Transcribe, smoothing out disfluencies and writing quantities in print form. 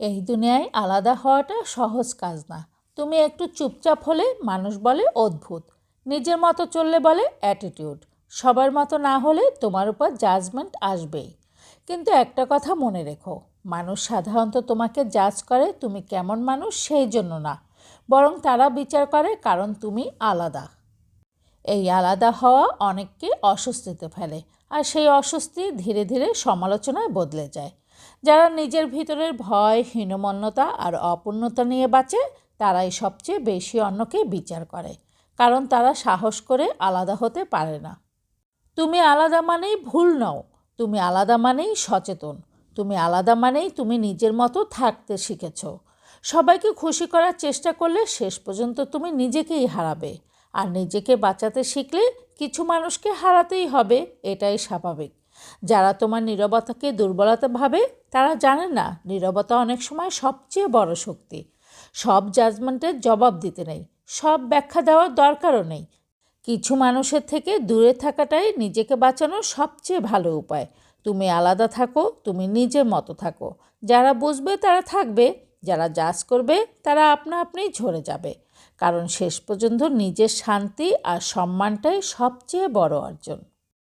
এই দুনিয়ায় আলাদা হওয়াটা সহজ কাজ না। তুমি একটু চুপচাপ হলে মানুষ বলে অদ্ভুত, নিজের মতো চললে বলে অ্যাটিটিউড, সবার মতো না হলে তোমার উপর জাজমেন্ট আসবেই। কিন্তু একটা কথা মনে রেখো, মানুষ সাধারণত তোমাকে জাজ করে তুমি কেমন মানুষ সেই জন্য না, বরং তারা বিচার করে কারণ তুমি আলাদা। এই আলাদা হওয়া অনেককে অস্বস্তিতে ফেলে, আর সেই অস্বস্তি ধীরে ধীরে সমালোচনায় বদলে যায়। যারা নিজের ভিতরের ভয়, হীনমন্যতা আর অপূর্ণতা নিয়ে বাঁচে, তারাই সবচেয়ে বেশি অন্যকে বিচার করে, কারণ তারা সাহস করে আলাদা হতে পারে না। তুমি আলাদা মানেই ভুল নও, তুমি আলাদা মানেই সচেতন, তুমি আলাদা মানেই তুমি নিজের মতো থাকতে শিখেছ। সবাইকে খুশি করার চেষ্টা করলে শেষ পর্যন্ত তুমি নিজেকেই হারাবে, আর নিজেকে বাঁচাতে শিখলে কিছু মানুষকে হারাতেই হবে, এটাই স্বাভাবিক। যারা তোমার নীরবতাকে দুর্বলতা ভাবে, তারা জানে না নীরবতা অনেক সময় সবচেয়ে বড় শক্তি। সব জাজমেন্টের জবাব দিতে নেই, সব ব্যাখ্যা দেওয়ার দরকারও নেই। কিছু মানুষের থেকে দূরে থাকাটাই নিজেকে বাঁচানোর সবচেয়ে ভালো উপায়। তুমি আলাদা থাকো, তুমি নিজের মতো থাকো। যারা বুঝবে তারা থাকবে, যারা জাজ করবে তারা আপনা আপনিই ঝরে যাবে। কারণ শেষ পর্যন্ত নিজের শান্তি আর সম্মানটাই সবচেয়ে বড় অর্জন।